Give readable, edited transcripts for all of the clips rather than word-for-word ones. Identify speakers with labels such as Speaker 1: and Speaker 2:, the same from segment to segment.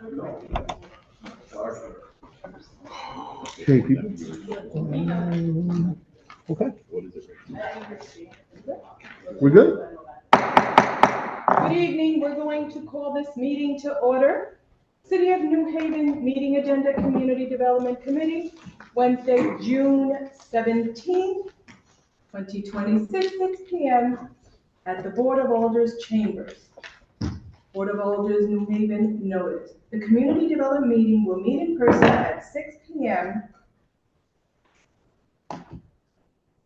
Speaker 1: Okay, people. Okay. We're good?
Speaker 2: Good evening. We're going to call this meeting to order. City of New Haven Meeting Agenda Community Development Committee, Wednesday, June 17th, 2026, 6 p.m. at the Board of Alders Chambers. Board of Alders, New Haven notice. The community development meeting will meet in person at 6 p.m.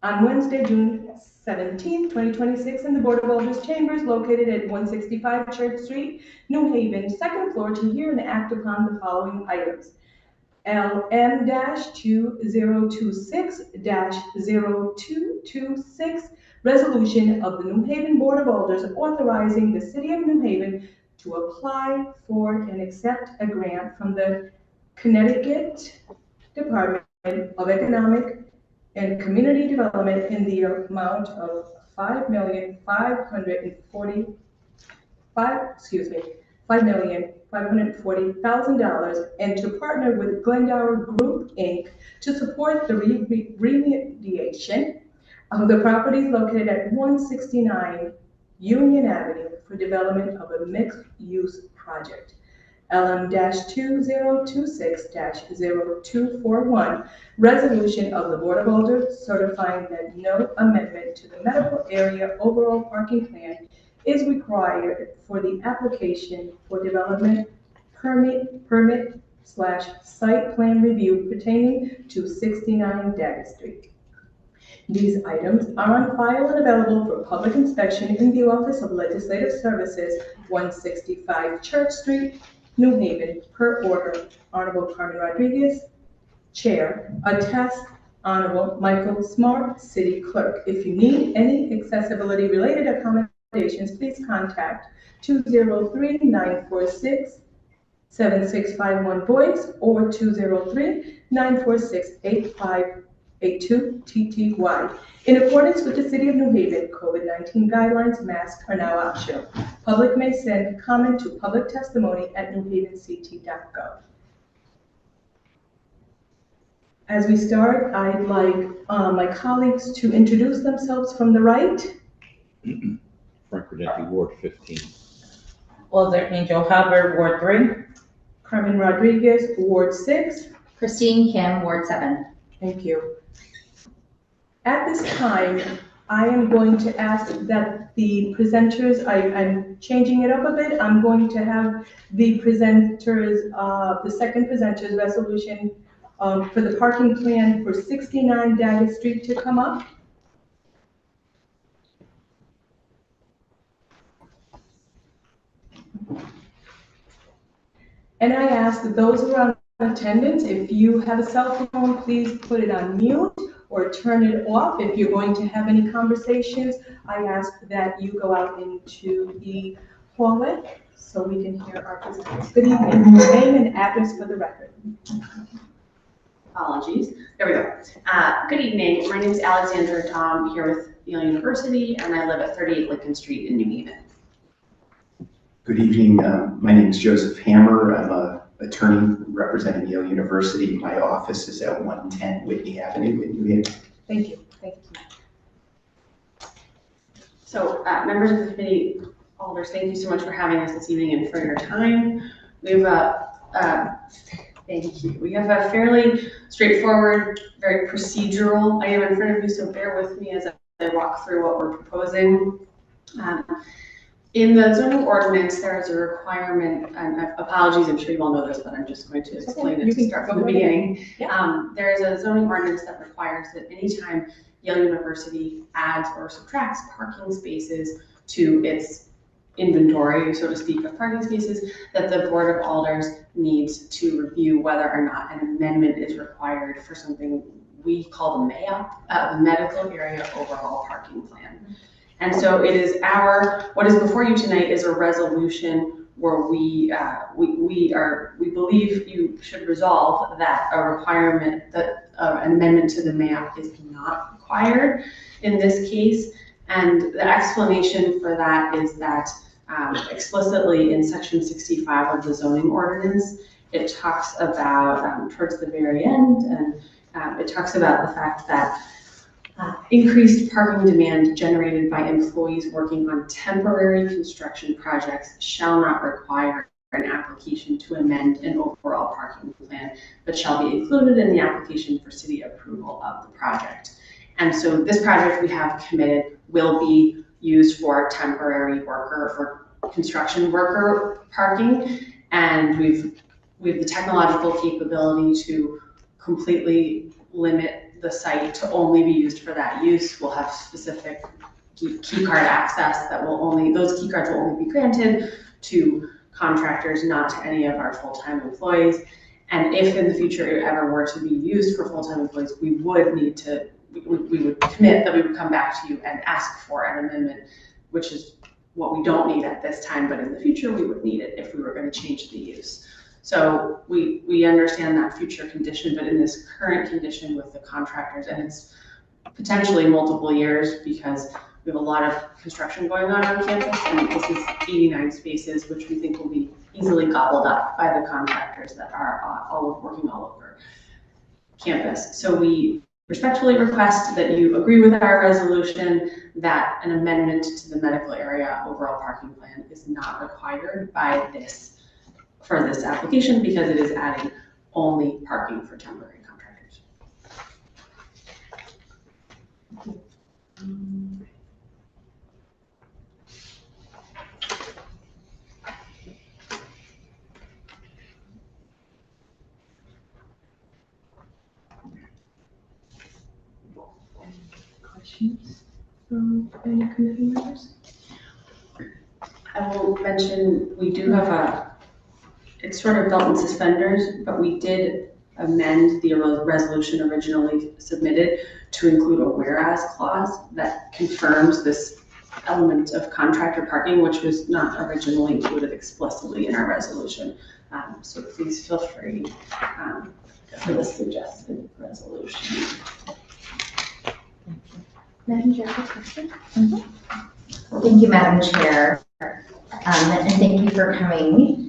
Speaker 2: on Wednesday, June 17th, 2026, in the Board of Alders Chambers located at 165 Church Street, New Haven, second floor, to hear and act upon the following items. LM-2026-0226, resolution of the New Haven Board of Alders authorizing the City of New Haven to apply for and accept a grant from the Connecticut Department of Economic and Community Development in the amount of $5,540,000, and to partner with Glendower Group, Inc. to support the remediation of the properties located at 169 Union Avenue for development of a mixed-use project. LM-2026-0241, resolution of the Board of Alders certifying that no amendment to the medical area overall parking plan is required for the application for development permit/site plan review pertaining to 69 Dagger Street. These items are on file and available for public inspection in the Office of Legislative Services, 165 Church Street, New Haven, per order, Honorable Carmen Rodriguez, Chair. Attest, Honorable Michael Smart, City Clerk. If you need any accessibility-related accommodations, please contact 203-946-7651 voice or 203-946-8582 TTY. In accordance with the City of New Haven COVID-19 guidelines, masks are now optional. Public may send comment to public testimony at newhavenct.gov. As we start, I'd like my colleagues to introduce themselves from the right.
Speaker 3: Frank Redenti, Ward 15.
Speaker 4: Alder Angel Hubbard, Ward 3.
Speaker 2: Carmen Rodriguez, Ward 6.
Speaker 5: Christine Kim, Ward 7.
Speaker 2: Thank you. At this time, I am going to ask that the presenters, I'm changing it up a bit. I'm going to have the presenters, the second presenter's resolution for the parking plan for 69 Dagger Street to come up. And I ask that those who are in attendance, if you have a cell phone, please put it on mute or turn it off. If you're going to have any conversations, I ask that you go out into the hallway so we can hear our presenters. Good evening. Name and address for the record.
Speaker 6: Apologies. There we go. Good evening. My name is Alexandra Tom, here with Yale University, and I live at 38 Lincoln Street in New Haven.
Speaker 7: Good evening. My name is Joseph Hammer. I'm an attorney representing Yale University. My office is at 110 Whitney Avenue in New Haven.
Speaker 2: Thank you. Thank you.
Speaker 6: So, members of the committee, Alders, thank you so much for having us this evening and for your time. We have thank you. We have a fairly straightforward, very procedural item in front of you, so bear with me as I walk through what we're proposing. In the zoning ordinance, there is a requirement, and apologies, I'm sure you all know this, but I'm just going to explain it to start from the beginning.
Speaker 2: Yeah.
Speaker 6: There is a zoning ordinance that requires that anytime Yale University adds or subtracts parking spaces to its inventory, so to speak, of parking spaces, that the Board of Alders needs to review whether or not an amendment is required for something we call the MEA, the Medical Area Overhaul Parking Plan. And so it is what is before you tonight is a resolution where we believe you should resolve that a requirement that an amendment to the MAP is not required in this case. And the explanation for that is that explicitly in section 65 of the zoning ordinance. It talks about, towards the very end, and it talks about the fact that increased parking demand generated by employees working on temporary construction projects shall not require an application to amend an overall parking plan, but shall be included in the application for city approval of the project. And so this project we have committed will be used for temporary worker, for construction worker parking. And we have the technological capability to completely limit the site to only be used for that use. We'll have specific key card access that will only, those key cards will only be granted to contractors, not to any of our full-time employees. And if in the future it ever were to be used for full-time employees, we would need to, we would commit that we would come back to you and ask for an amendment, which is what we don't need at this time, but in the future we would need it if we were going to change the use. So we understand that future condition, but in this current condition with the contractors, and it's potentially multiple years because we have a lot of construction going on campus, and this is 89 spaces, which we think will be easily gobbled up by the contractors that are working all over campus. So we respectfully request that you agree with our resolution that an amendment to the medical area overall parking plan is not required by for this application, because it is adding only parking for temporary contractors.
Speaker 2: Questions from any committee members?
Speaker 6: I will mention, we do have it's sort of belt and suspenders, but we did amend the resolution originally submitted to include a whereas clause that confirms this element of contractor parking, which was not originally included explicitly in our resolution. So please feel free for the suggested resolution.
Speaker 5: Madam Chair, a question? Thank you, Madam Chair, and thank you for coming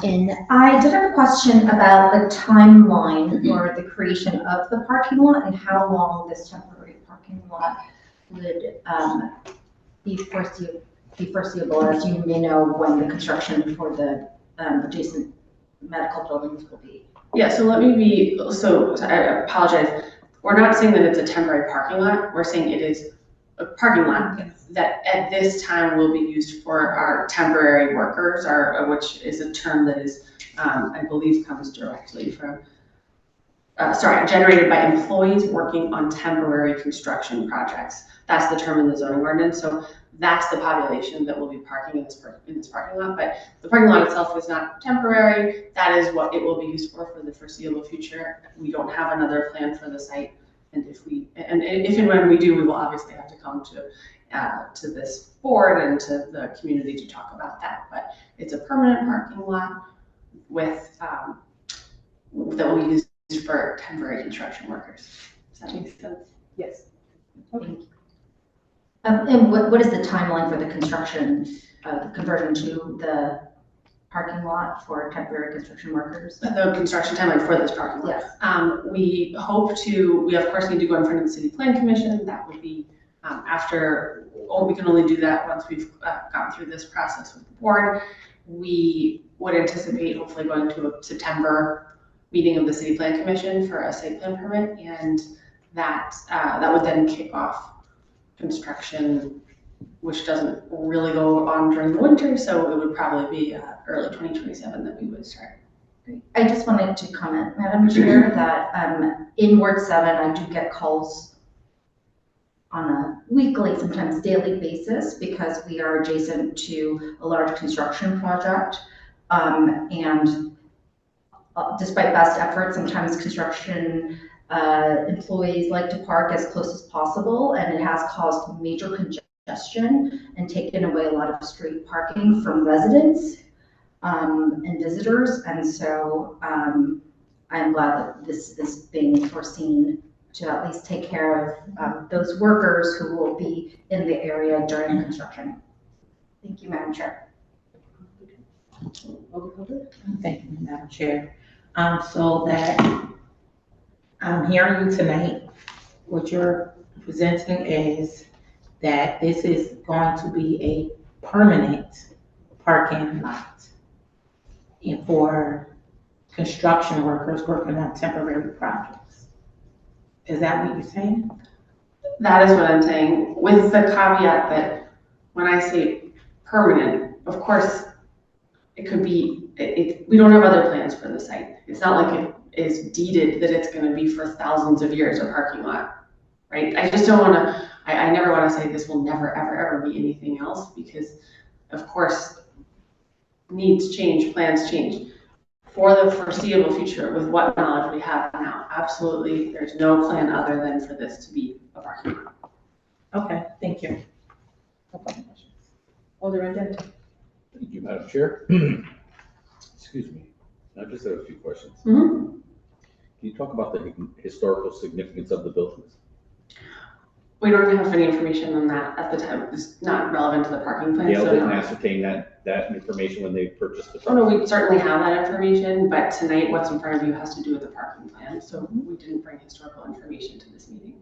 Speaker 5: in. I did have a question about the timeline for the creation of the parking lot and how long this temporary parking lot would be foreseeable, as you may know, when the construction for the adjacent medical buildings will be.
Speaker 6: Yeah, so let me be, so I apologize. We're not saying that it's a temporary parking lot. We're saying it is a parking lot that at this time will be used for our temporary workers, which is a term that is, I believe, comes directly from, generated by employees working on temporary construction projects. That's the term in the zoning ordinance. So that's the population that will be parking in this parking lot. But the parking lot itself is not temporary. That is what it will be used for the foreseeable future. We don't have another plan for the site. And if and when we do, we will obviously have to come to this board and to the community to talk about that. But it's a permanent parking lot with that will be used for temporary construction workers. Does that make sense?
Speaker 2: Yes.
Speaker 5: Okay. And what is the timeline for the construction, the conversion to the parking lot for temporary construction workers?
Speaker 6: The construction timeline for this parking lot.
Speaker 5: Yes.
Speaker 6: We hope to, we of course need to go in front of the City Plan Commission. That would be after, we can only do that once we've gone through this process with the board. We would anticipate hopefully going to a September meeting of the City Plan Commission for a site plan permit, and that would then kick off construction, which doesn't really go on during the winter, so it would probably be early 2027 that we would start.
Speaker 5: I just wanted to comment, Madam Chair, that in Ward 7, I do get calls on a weekly, sometimes daily basis, because we are adjacent to a large construction project. And despite best efforts, sometimes construction employees like to park as close as possible, and it has caused major congestion and taken away a lot of street parking from residents and visitors. And so I'm glad that this is being foreseen to at least take care of those workers who will be in the area during construction. Thank you, Madam Chair.
Speaker 2: Alder Hubbard?
Speaker 4: Thank you, Madam Chair. So that I'm hearing you tonight, what you're presenting is that this is going to be a permanent parking lot and for construction workers working on temporary projects. Is that what you're saying?
Speaker 6: That is what I'm saying, with the caveat that when I say permanent, of course, it could be, we don't have other plans for the site. It's not like it is deeded that it's gonna be for thousands of years a parking lot, right? I just don't wanna, I never wanna say this will never, ever be anything else, because of course, needs change, plans change. For the foreseeable future, with what knowledge we have now, absolutely, there's no plan other than for this to be a parking lot.
Speaker 4: Okay, thank you.
Speaker 2: Alder Rendell?
Speaker 3: Thank you, Madam Chair. Excuse me. I just have a few questions.
Speaker 6: Mhm.
Speaker 3: Can you talk about the historical significance of the buildings?
Speaker 6: We don't have any information on that at the time. It's not relevant to the parking plan,
Speaker 3: Dale
Speaker 6: so
Speaker 3: didn't
Speaker 6: no.
Speaker 3: ascertain that information when they purchased the
Speaker 6: Oh, no,
Speaker 3: property?
Speaker 6: we certainly have that information, but tonight what's in front of you has to do with the parking plan, so we didn't bring historical information to this meeting.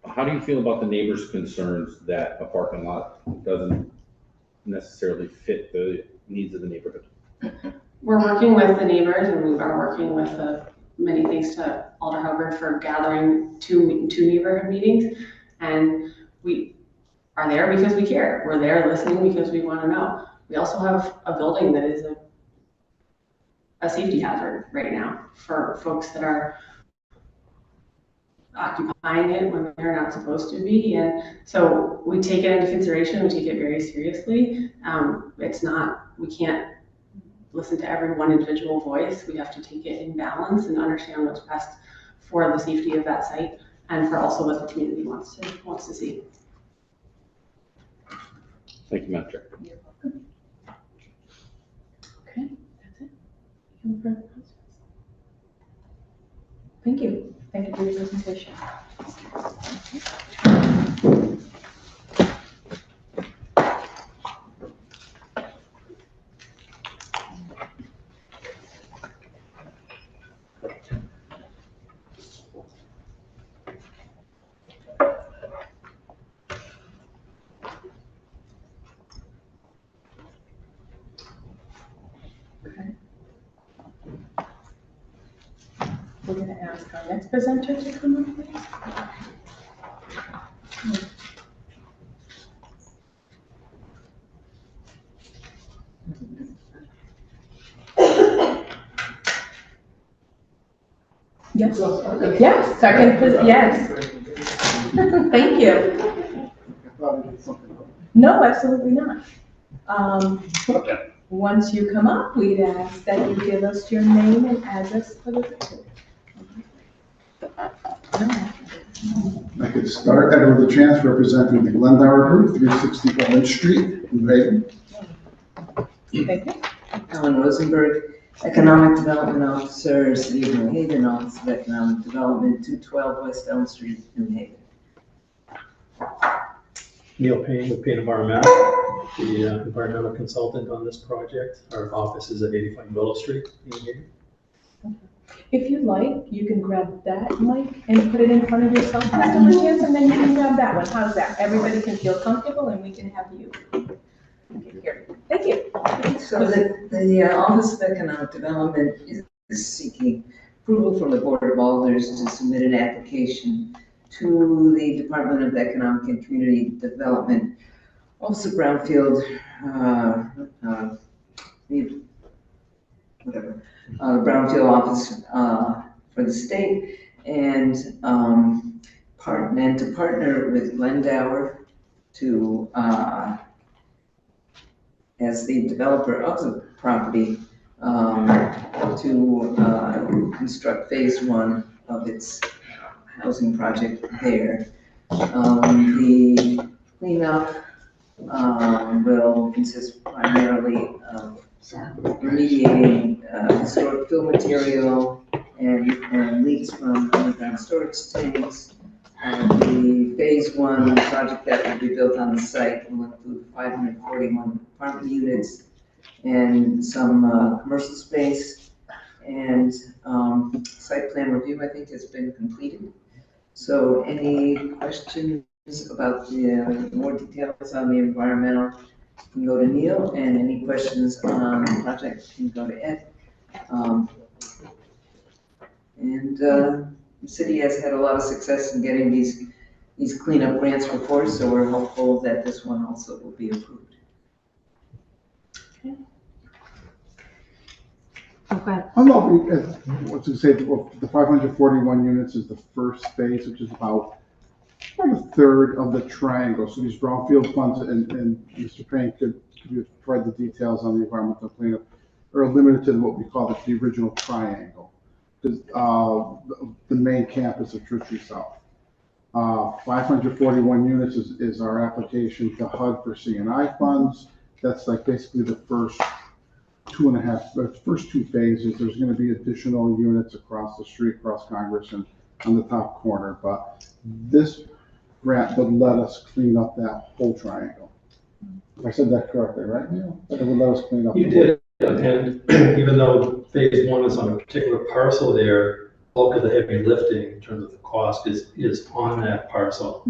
Speaker 3: How do you feel about the neighbors' concerns that a parking lot doesn't necessarily fit the needs of the neighborhood?
Speaker 6: We're working with the neighbors, and we are working with many thanks to Alder Hubbard for gathering two neighborhood meetings. And we are there because we care. We're there listening because we want to know. We also have a building that is a safety hazard right now for folks that are occupying it when they're not supposed to be. And so we take it into consideration. We take it very seriously. We can't listen to every one individual voice. We have to take it in balance and understand what's best for the safety of that site and for also what the community wants to see.
Speaker 3: Thank you, Madam Chair.
Speaker 2: You're welcome. Okay, that's it. Any further questions? Thank you. Thank you for your presentation. Okay. We're going to ask our next presenter to come up, please. Yes. Yes, second, yes. Thank you. No, absolutely not. Once you come up, we'd ask that you give us your name and address for the record.
Speaker 1: I could start. Edward LaChance, representing the Glendower Group, 360 Orange Street, New Haven.
Speaker 2: Thank you.
Speaker 8: Alan Rosenberg, Economic Development Officer, City of New Haven, Office of Economic Development, 212 West Elm Street, New Haven.
Speaker 9: Neil Payne with Payne Environmental, the environmental consultant on this project. Our office is at 85 Willow Street, New Haven.
Speaker 2: If you'd like, you can grab that mic and put it in front of yourself, Mr. LaChance, and then you can grab that one. How's that? Everybody can feel comfortable and we can have you. Okay, here. Thank you.
Speaker 8: So the Office of Economic Development is seeking approval from the Board of Alders to submit an application to the Department of Economic and Community Development, also Brownfield, Brownfield Office for the state, and to partner with Glendower to as the developer of the property to construct phase one of its housing project there. The cleanup will consist primarily of remediating historic fill material and leaks from underground storage tanks, The phase one project that will be built on the site will include 541 apartment units and some commercial space. And site plan review, I think, has been completed. So any questions about the more details on the environmental can go to Neil, and any questions on the project can go to Ed. The city has had a lot of success in getting these cleanup grants before, so we're hopeful that this one also will be approved.
Speaker 5: Okay.
Speaker 1: I'm not, what to say, the 541 units is the first phase, which is about a third of the triangle. So these brownfield funds, and Mr. Payne could provide the details on the environmental cleanup, are limited to what we call the original triangle. Because the main campus of Church Street South. 541 units is our application to HUD for C&I funds. That's like basically the first first two phases. There's going to be additional units across the street, across Congress, and on the top corner. But this grant would let us clean up that whole triangle. If I said that correctly, right, Neil? It would let us clean up.
Speaker 9: You did, and even though phase one is on a particular parcel there, bulk of the heavy lifting in terms of the cost is on that parcel,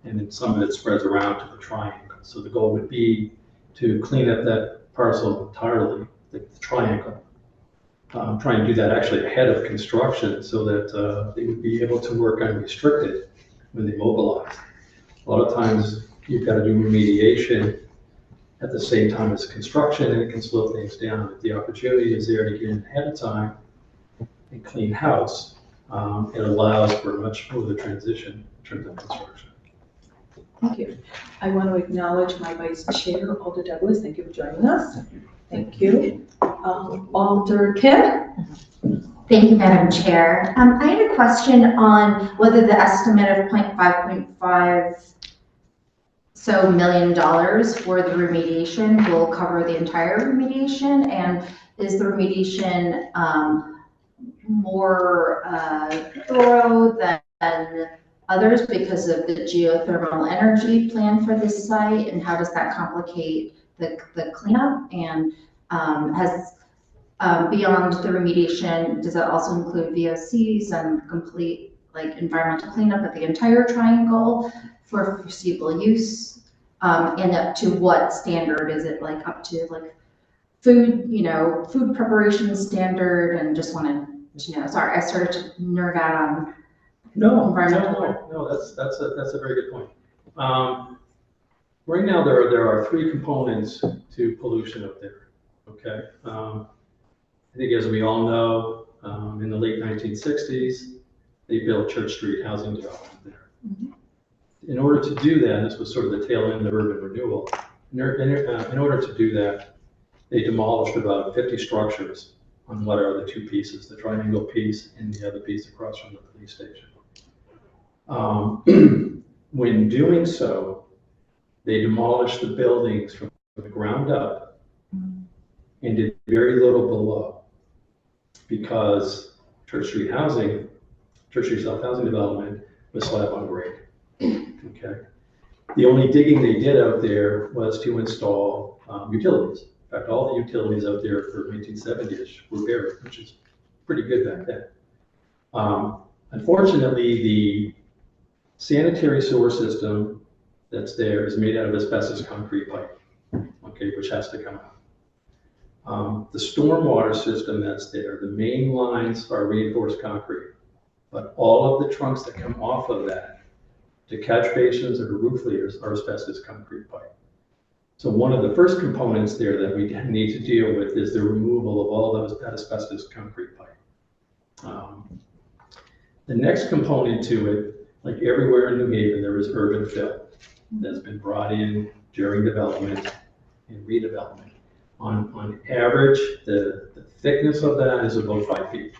Speaker 9: and then some of it spreads around to the triangle. So the goal would be to clean up that parcel entirely, the triangle. Try and do that actually ahead of construction so that they would be able to work unrestricted when they mobilize. A lot of times you've got to do remediation at the same time as construction, and it can slow things down. If the opportunity is there to get in ahead of time and clean house, it allows for a much smoother transition in terms of construction.
Speaker 2: Thank you. I want to acknowledge my vice chair, Alder Douglas. Thank you for joining us. Thank you. Alder Kim?
Speaker 5: Thank you, Madam Chair. I had a question on whether the estimate of $5.5 million for the remediation will cover the entire remediation, and is the remediation more thorough than others because of the geothermal energy plan for this site, and how does that complicate the cleanup? And has beyond the remediation, does that also include VOCs and complete like environmental cleanup of the entire triangle for foreseeable use? And up to what standard? Is it like up to like food, food preparation standard? And just wanted to know, sorry, I started to nerd out on environmental.
Speaker 9: No, that's a very good point. Right now there are three components to pollution up there. Okay. I think as we all know, in the late 1960s, they built Church Street housing development there. Mm-hmm. In order to do that, this was sort of the tail end of urban renewal. In order to do that, they demolished about 50 structures on what are the two pieces, the triangle piece and the other piece across from the police station. When doing so, they demolished the buildings from the ground up and did very little below, because Church Street South Housing Development was slab on grade. Okay. The only digging they did out there was to install utilities. In fact, all the utilities out there for 1970-ish were buried, which is pretty good back then. Unfortunately, the sanitary sewer system that's there is made out of asbestos concrete pipe, okay, which has to come out. The stormwater system that's there, the main lines are reinforced concrete, but all of the trunks that come off of that to catch basins or to roof leaders are asbestos concrete pipe. So one of the first components there that we need to deal with is the removal of all that asbestos concrete pipe. The next component to it, like everywhere in New Haven, there is urban fill that's been brought in during development and redevelopment. On average, the thickness of that is about 5 feet.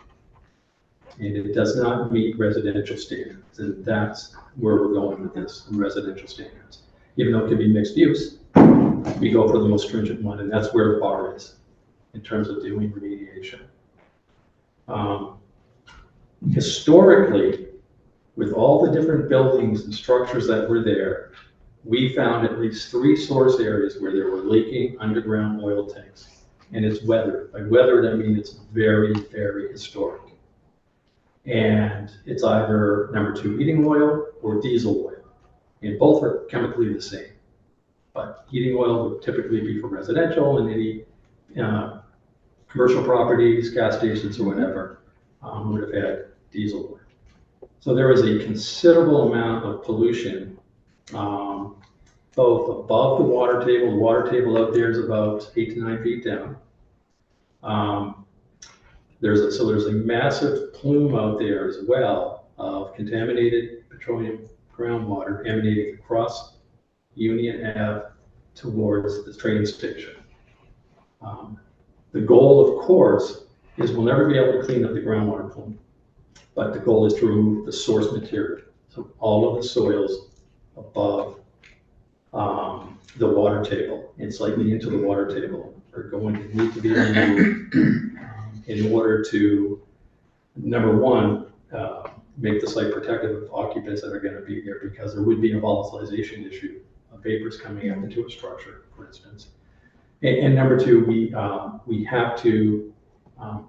Speaker 9: And it does not meet residential standards. And that's where we're going with this, residential standards. Even though it can be mixed use, we go for the most stringent one, and that's where the bar is in terms of doing remediation. Historically, with all the different buildings and structures that were there, we found at least 3 source areas where there were leaking underground oil tanks. And it's weathered. By weathered, I mean it's very, very historic. And it's either number 2 heating oil or diesel oil. And both are chemically the same. But heating oil would typically be for residential, and any commercial properties, gas stations or whatever would have had diesel oil. So there is a considerable amount of pollution, both above the water table. The water table out there is about 8 to 9 feet down. There's a massive plume out there as well of contaminated petroleum groundwater emanating across Union Ave towards the train station. The goal, of course, is we'll never be able to clean up the groundwater plume, but the goal is to remove the source material. So all of the soils above the water table and slightly into the water table are going to need to be removed in order to, number one, make the site protective of occupants that are going to be there, because there would be a volatilization issue of vapors coming up into a structure, for instance. And number 2, we have to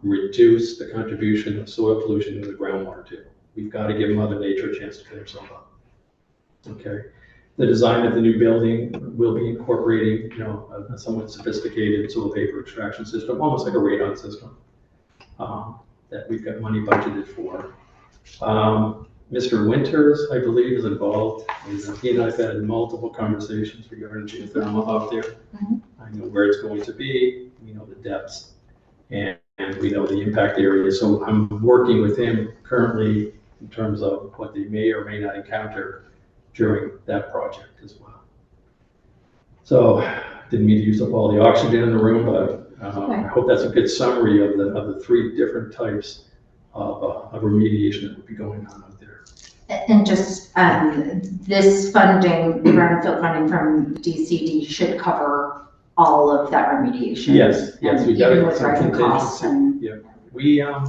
Speaker 9: reduce the contribution of soil pollution to the groundwater table. We've got to give Mother Nature a chance to clean herself up. Okay. The design of the new building will be incorporating, a somewhat sophisticated soil vapor extraction system, almost like a radon system, that we've got money budgeted for. Mr. Winters, I believe, is involved. He and I have had multiple conversations regarding geothermal out there. I know where it's going to be, we know the depths, and we know the impact areas. So I'm working with him currently in terms of what they may or may not encounter during that project as well. So didn't mean to use up all the oxygen in the room, but I hope that's a good summary of the 3 different types of remediation that would be going on out there.
Speaker 5: And just this funding, the brownfield funding from DCD should cover all of that remediation.
Speaker 9: Yes, we got
Speaker 5: even
Speaker 9: it.
Speaker 5: with rising costs and
Speaker 9: Yeah, we I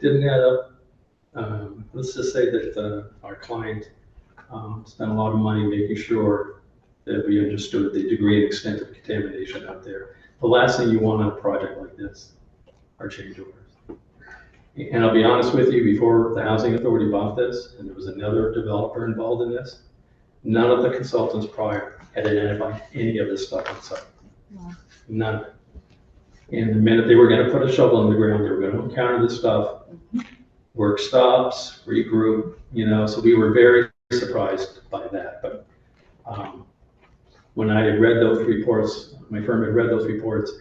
Speaker 9: didn't add up. Let's just say that our client spent a lot of money making sure that we understood the degree and extent of contamination out there. The last thing you want on a project like this are change orders. And I'll be honest with you, before the Housing Authority bought this, and there was another developer involved in this, none of the consultants prior had identified any of this stuff on site. Wow. None of it. And the minute they were going to put a shovel in the ground, they were going to encounter this stuff. Work stops, regroup, so we were very surprised by that. But when I had read those reports, my firm had read those reports,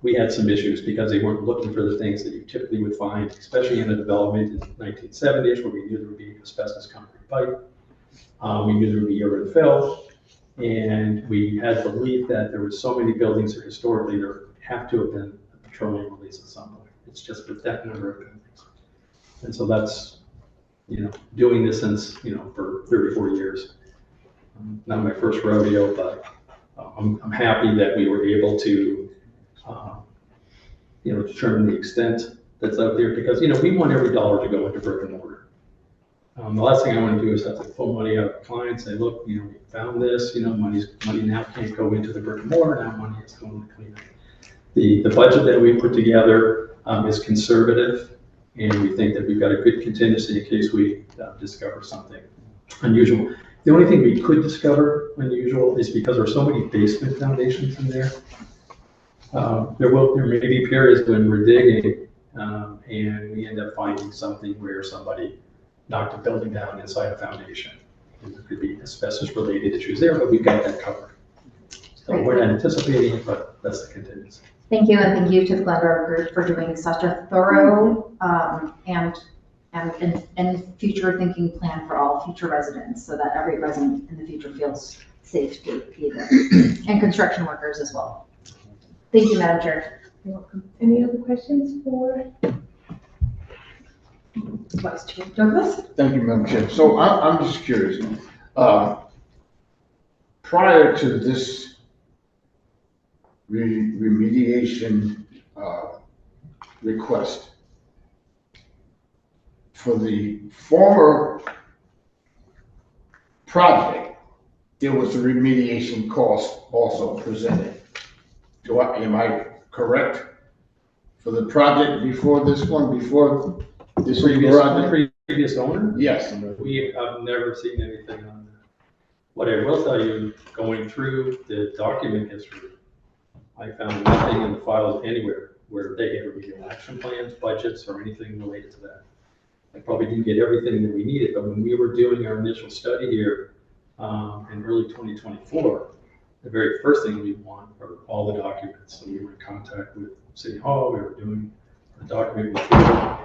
Speaker 9: we had some issues because they weren't looking for the things that you typically would find, especially in a development in the 1970s, where we knew there would be asbestos concrete pipe. We knew there would be urban fill, and we had belief that there were so many buildings that historically there have to have been a petroleum release at some point. It's just with that number of buildings. And so that's, doing this since, for 34 years. Not my first rodeo, but I'm happy that we were able to determine the extent that's out there, because, we want every dollar to go into brick and mortar. The last thing I want to do is have to pull money out of clients, say, look, we found this, money now can't go into the brick and mortar, now money is going to clean up. The budget that we put together is conservative, and we think that we've got a good contingency in case we discover something unusual. The only thing we could discover unusual is because there are so many basement foundations in there. There may be periods when we're digging and we end up finding something where somebody knocked a building down inside a foundation. And there could be asbestos-related issues there, but we've got that covered. So we're not anticipating it, but that's the contingency.
Speaker 5: thank you, and thank you to the Glenborough Group for doing such a thorough and future-thinking plan for all future residents, so that every resident in the future feels safe to be there, and construction workers as well. Thank you, Madam Chair.
Speaker 2: You're welcome. Any other questions for Vice Chair Douglas?
Speaker 10: Thank you, Madam Chair. So I'm just curious. Prior to this remediation request, for the former project, there was a remediation cost also presented. Am I correct? For the project before this one, before this project?
Speaker 9: Previous owner?
Speaker 10: Yes.
Speaker 9: I've never seen anything on that. What I will tell you, going through the document history, I found nothing in the files anywhere where they had remedial action plans, budgets, or anything related to that. I probably didn't get everything that we needed, but when we were doing our initial study here in early 2024, the very first thing we want are all the documents. So we were in contact with City Hall, we were doing the document review.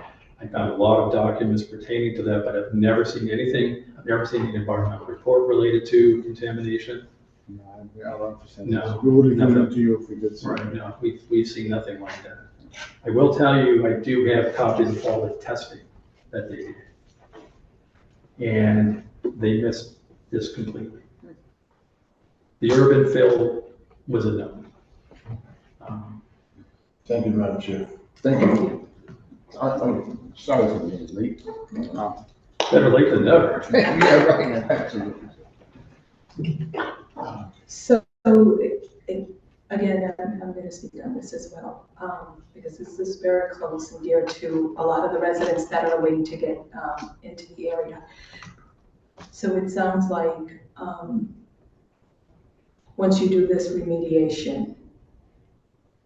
Speaker 9: I found a lot of documents pertaining to that, but I've never seen anything. I've never seen an environmental report related to contamination.
Speaker 1: No.
Speaker 9: No,
Speaker 1: We would have given
Speaker 9: nothing.
Speaker 1: it to you if we did.
Speaker 9: Right, no, we've seen nothing like that. I will tell you, I do have copies of all the testing that they did. And they missed this completely. The urban fill was a no.
Speaker 10: Thank you, Madam Chair. Thank you. I'm sorry for being late.
Speaker 9: Better late than never.
Speaker 10: Yeah, right, absolutely.
Speaker 2: So, again, I'm going to speak on this as well, because this is very close and dear to a lot of the residents that are waiting to get into the area. So it sounds like once you do this remediation,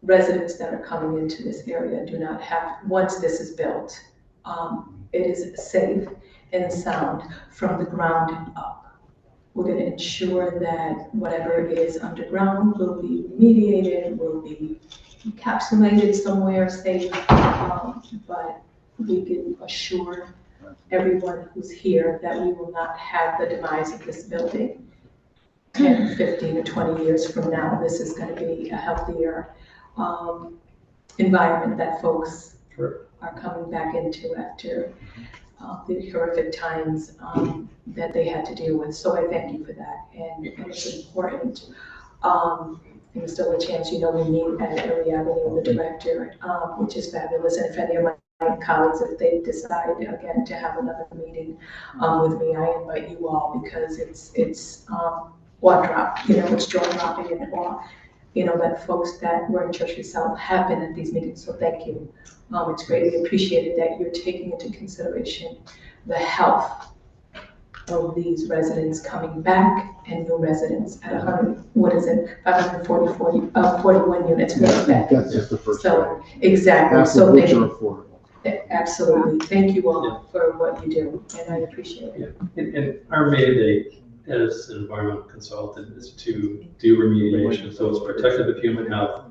Speaker 2: residents that are coming into this area do not have, once this is built, it is safe and sound from the ground up. We're going to ensure that whatever is underground will be remediated, will be encapsulated somewhere safe, but we can assure everyone who's here that we will not have the demise of this building 10, 15, or 20 years from now. This is going to be a healthier environment that folks are coming back into after the horrific times that they had to deal with. So I thank you for that, and it's important. And Mr. LaChance, you know, we meet at Early Avenue, the director, which is fabulous. And if any of my colleagues, if they decide again to have another meeting with me, I invite you all, because it's one drop, you know, it's jaw dropping, and you know, that folks that were in Churchill South have been at these meetings. So thank you. It's greatly appreciated that you're taking into consideration the health of these residents coming back and new residents at 541 units.
Speaker 1: That's just the first
Speaker 2: So,
Speaker 1: phase.
Speaker 2: exactly.
Speaker 1: Half
Speaker 2: So
Speaker 1: of which
Speaker 2: thank
Speaker 1: are
Speaker 2: you.
Speaker 1: affordable.
Speaker 2: Absolutely. Thank you all for what you do, and I appreciate it.
Speaker 9: And our mandate as an environmental consultant is to do remediation, so it's protective of human health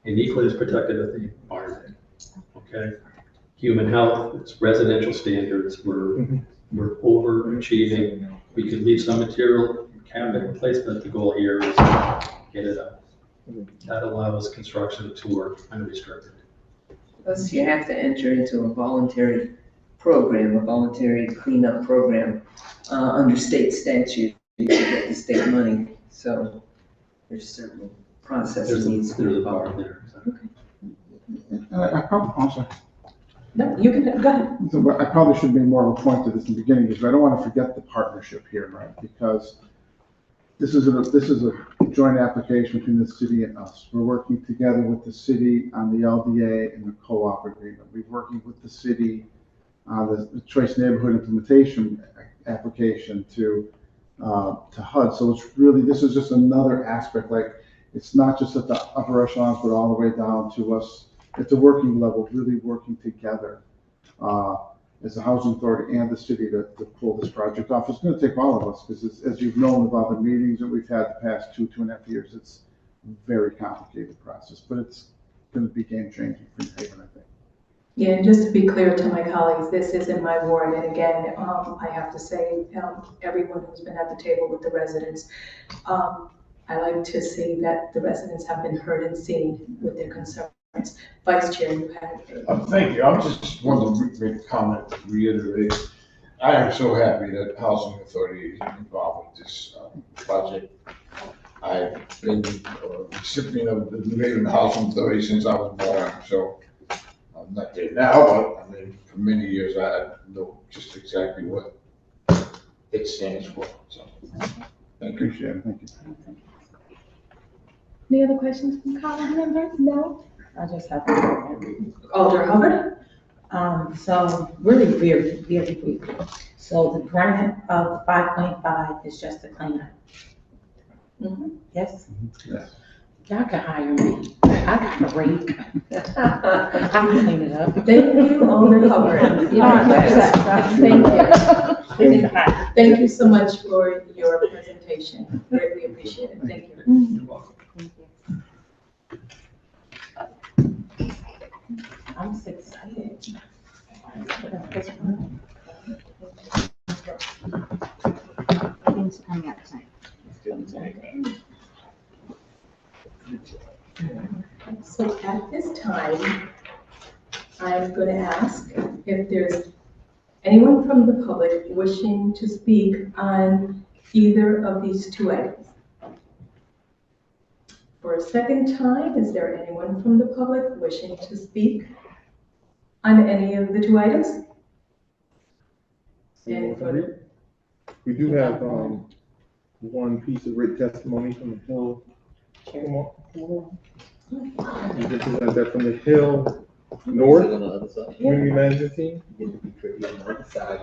Speaker 9: and equally as protective of the environment. Okay? Human health, it's residential standards, we're overachieving. We could leave some material cabinet in place, but the goal here is to get it up. That allows construction to work unrestricted.
Speaker 8: Plus, you have to enter into a voluntary program, a voluntary cleanup program under state statute to get the state money. So there's certain processes needs to be
Speaker 9: There's a bar
Speaker 8: followed.
Speaker 9: there.
Speaker 1: I'm sorry.
Speaker 2: No, you can, go ahead.
Speaker 1: So I probably should be more of a point to this in the beginning, because I don't want to forget the partnership here, right? Because this is a joint application between the city and us. We're working together with the city on the LDA and the co-op agreement. We're working with the city on the Choice Neighborhood Implementation application to HUD. So it's really, this is just another aspect. Like, it's not just at the upper echelons, but all the way down to us at the working level, really working together as the housing authority and the city to pull this project off. It's going to take all of us, because as you've known with all the meetings that we've had the past 2.5 years, it's a very complicated process, but it's going to be game changing for New Haven, I think.
Speaker 2: Yeah, and just to be clear to my colleagues, this is in my ward, and again, I have to say, everyone who's been at the table with the residents, I like to see that the residents have been heard and seen with their concerns. Vice Chair, you had.
Speaker 10: Thank you. I just wanted to make a comment to reiterate. I am so happy that the Housing Authority is involved with this project. I've been a recipient of the New Haven Housing Authority since I was born, so I'm not there now, but I mean, for many years, I know just exactly what it stands for, so. Thank you.
Speaker 1: Appreciate it, thank you.
Speaker 2: Any other questions from council members? No?
Speaker 4: I just have one.
Speaker 2: Alder Hubbard?
Speaker 4: So really very quickly. So the grant of 5.5 is just a cleanup. Yes?
Speaker 1: Yes.
Speaker 4: Y'all can hire me. I got a rate. I can clean it up.
Speaker 2: Thank you, Alder Hubbard. Thank you. Thank you so much for your presentation. Greatly appreciate it. Thank you.
Speaker 9: You're welcome.
Speaker 4: I'm so excited.
Speaker 5: Things coming up tonight.
Speaker 2: So at this time, I'm going to ask if there's anyone from the public wishing to speak on either of these two items. For a second time, is there anyone from the public wishing to speak on any of the two items? Any further?
Speaker 11: We do have, one piece of written testimony from the Hill. Come on. We can present that from the Hill North
Speaker 3: On the other side.
Speaker 11: Community Management Team.
Speaker 3: Get to be tricky on the other side.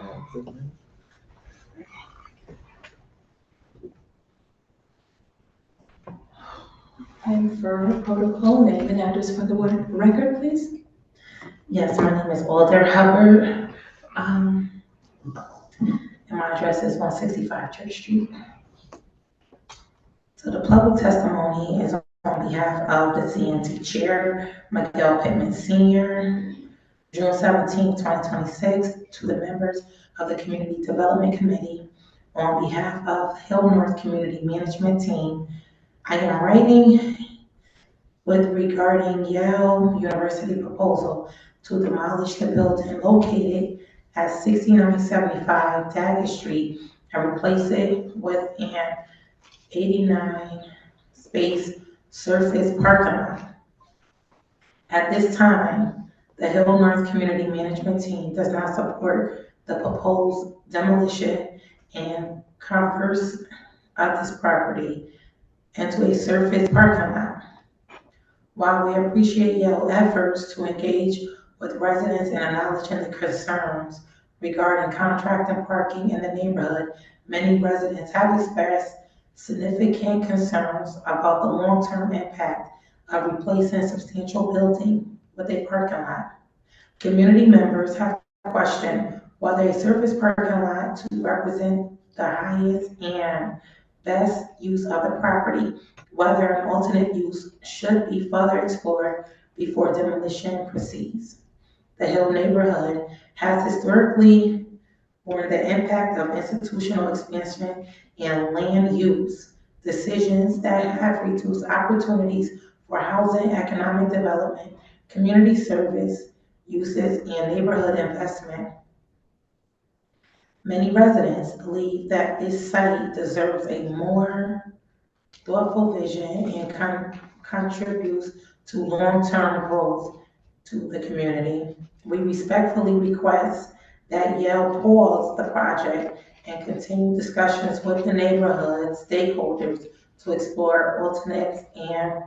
Speaker 2: And for protocol, name and address for the record, please.
Speaker 4: Yes, my name is Alder Hubbard. And my address is 165 Church Street. So the public testimony is on behalf of the CNT Chair, Miguel Pittman Sr., June 17, 2026, to the members of the Community Development Committee. On behalf of Hill North Community Management Team, I am writing with regarding Yale University proposal to demolish the building located at 6975 Daggett Street and replace it with an 89 space surface parking lot. At this time, the Hill North Community Management Team does not support the proposed demolition and converse of this property into a surface parking lot. While we appreciate Yale's efforts to engage with residents and acknowledging the concerns regarding contracting parking in the neighborhood, many residents have expressed significant concerns about the long-term impact of replacing substantial building with a parking lot. Community members have questioned whether a surface parking lot to represent the highest and best use of the property, whether an alternate use should be further explored before demolition proceeds. The Hill neighborhood has historically borne the impact of institutional expansion and land use decisions that have reduced opportunities for housing, economic development, community service uses, and neighborhood investment. Many residents believe that this site deserves a more thoughtful vision and contributes to long-term growth to the community. We respectfully request that Yale pause the project and continue discussions with the neighborhood stakeholders to explore alternates and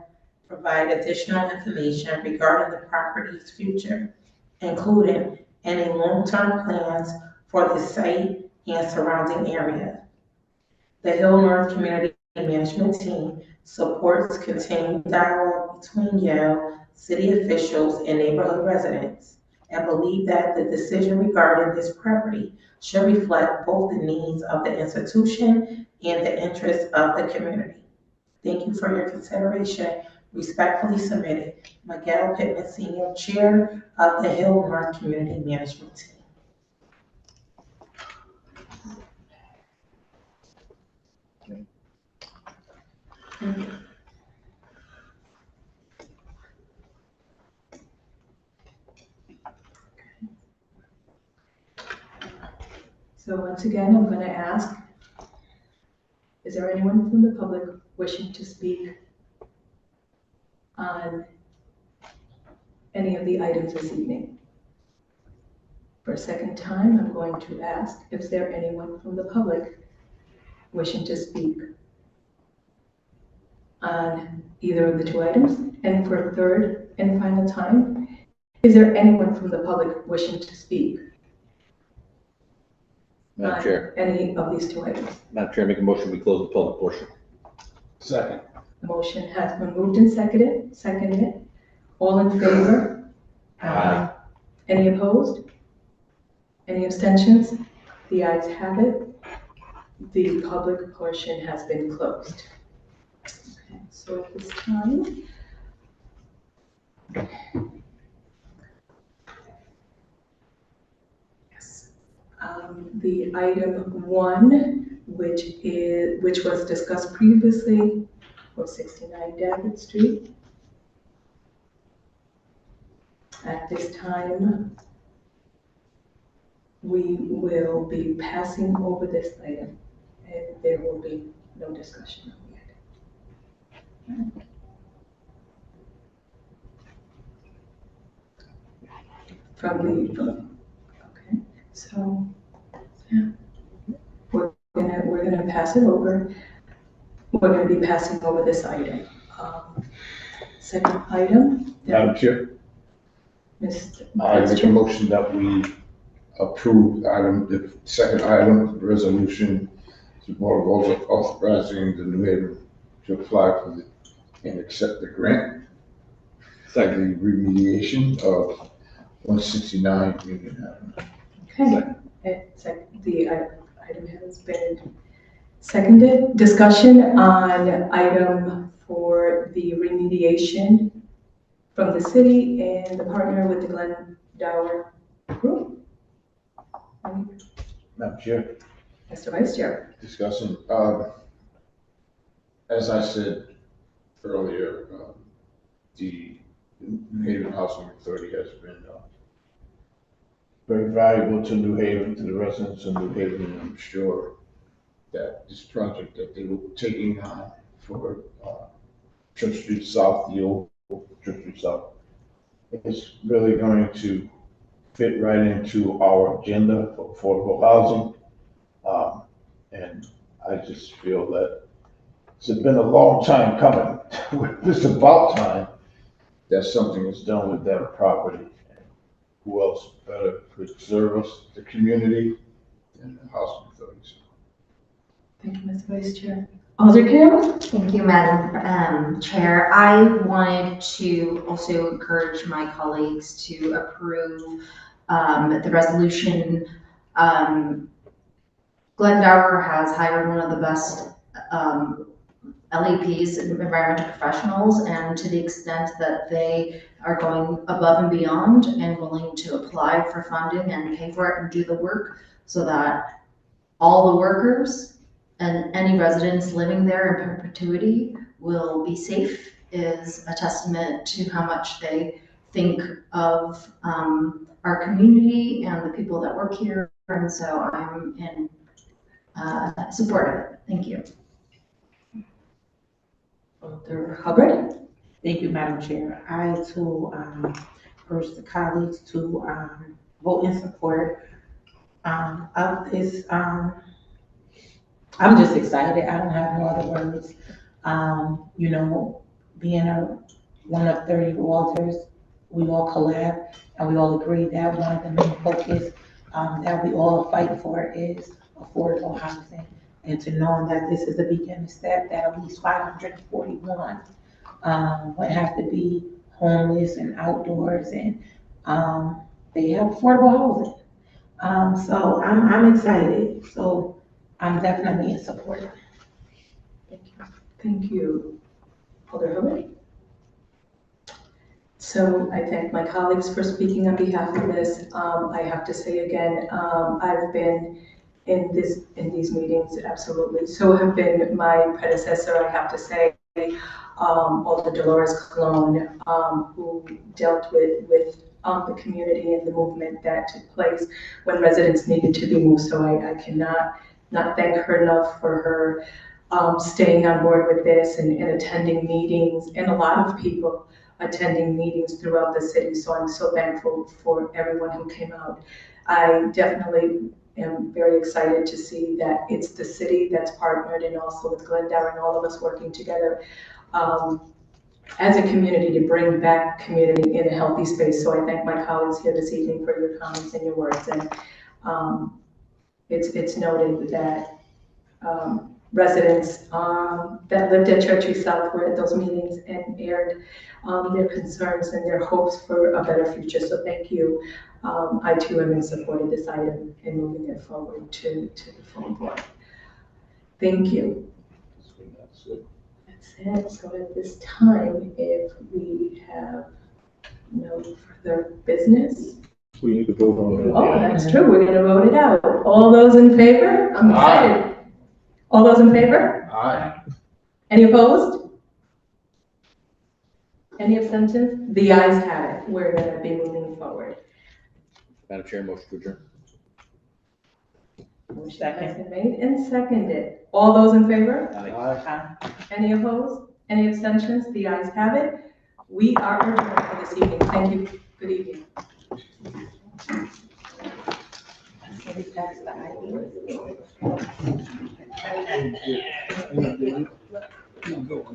Speaker 4: provide additional information regarding the property's future, including any long-term plans for the site and surrounding area. The Hill North Community Management Team supports continued dialogue between Yale, city officials, and neighborhood residents, and believe that the decision regarding this property should reflect both the needs of the institution and the interests of the community. Thank you for your consideration. Respectfully submitted, Miguel Pittman Sr., Chair of the Hill North Community Management Team.
Speaker 2: So once again, I'm going to ask, is there anyone from the public wishing to speak on any of the items this evening? For a second time, I'm going to ask if there anyone from the public wishing to speak on either of the two items. And for a third and final time, is there anyone from the public wishing to speak
Speaker 3: Madam
Speaker 2: on
Speaker 3: Chair,
Speaker 2: any of these two items?
Speaker 3: Madam Chair, make a motion, we close the public portion.
Speaker 10: Second.
Speaker 2: The motion has been moved and seconded. All in favor?
Speaker 3: Aye.
Speaker 2: Any opposed? Any abstentions? The ayes have it. The public portion has been closed. Okay, so at this time, yes, the item 1, which was discussed previously, for 69 David Street. At this time, we will be passing over this item, and there will be no discussion on the item. Okay, so, yeah, we're gonna pass it over. We're gonna be passing over this item. Second item,
Speaker 10: Madam Chair,
Speaker 2: Mr.
Speaker 10: I
Speaker 2: Vice
Speaker 10: make a
Speaker 2: Chair.
Speaker 10: motion that we approve the second item, resolution to Board of Aldermen authorizing the New Haven to apply for and accept the grant for the remediation of 169 Union Avenue.
Speaker 2: Okay, the item has been seconded. Discussion on item for the remediation from the city and the partner with the Glen Dower Group.
Speaker 10: Madam Chair,
Speaker 2: Mr. Vice Chair.
Speaker 10: discussing, as I said earlier, the New Haven Housing Authority has been very valuable to New Haven, to the residents of New Haven, and I'm sure that this project that they were taking on for Church Street South, the old Church Street South, is really going to fit right into our agenda for affordable housing. And I just feel that it's been a long time coming. It's about time that something is done with that property. Who else better could serve us, the community, than the housing authorities?
Speaker 2: Thank you, Mr. Vice Chair. Alder Kim?
Speaker 5: Thank you, Madam Chair. I wanted to also encourage my colleagues to approve the resolution. Glen Dower has hired one of the best LEPs, environmental professionals, and to the extent that they are going above and beyond and willing to apply for funding and pay for it and do the work so that all the workers and any residents living there in perpetuity will be safe is a testament to how much they think of our community and the people that work here. And so I'm in support of it. Thank you.
Speaker 2: Alder Hubbard?
Speaker 4: Thank you, Madam Chair. I too urge the colleagues to vote in support of this. I'm just excited. I don't have no other words. You know, being one of 30 Walters, we all collab and we all agree that one of the main focus that we all fight for is affordable housing. And to know that this is the beginning step, that at least 541 would have to be homeless and outdoors, and they have affordable housing. So I'm excited. So I'm definitely in support.
Speaker 2: Thank you, Alder Hubbard. So I thank my colleagues for speaking on behalf of this. I have to say again, I've been in these meetings, absolutely. So have been my predecessor, I have to say, Alder Dolores Colon, who dealt with the community and the movement that took place when residents needed to be moved. So I cannot not thank her enough for her staying on board with this and attending meetings, and a lot of people attending meetings throughout the city. So I'm so thankful for everyone who came out. I definitely am very excited to see that it's the city that's partnered and also with Glendale and all of us working together as a community to bring back community in a healthy space. So I thank my colleagues here this evening for your comments and your words. And it's noted that residents that lived at Churchill South were at those meetings and aired their concerns and their hopes for a better future. So thank you. I too am in support of this item and moving it forward to the full board. Thank you. That's it. So at this time, if we have no further business.
Speaker 11: We need to vote on that.
Speaker 2: Oh, that's true. We're gonna vote it out. All those in favor? I'm excited. All those in favor?
Speaker 10: Aye.
Speaker 2: Any opposed? Any abstentions? The ayes have it. We're gonna be moving forward.
Speaker 3: Madam Chair, motion to adjourn.
Speaker 2: Motion has been made and seconded. All those in favor?
Speaker 10: Aye.
Speaker 2: Any opposed? Any abstentions? The ayes have it. We are adjourned for this evening. Thank you. Good evening.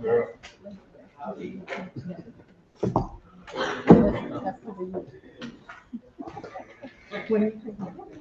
Speaker 10: Girl.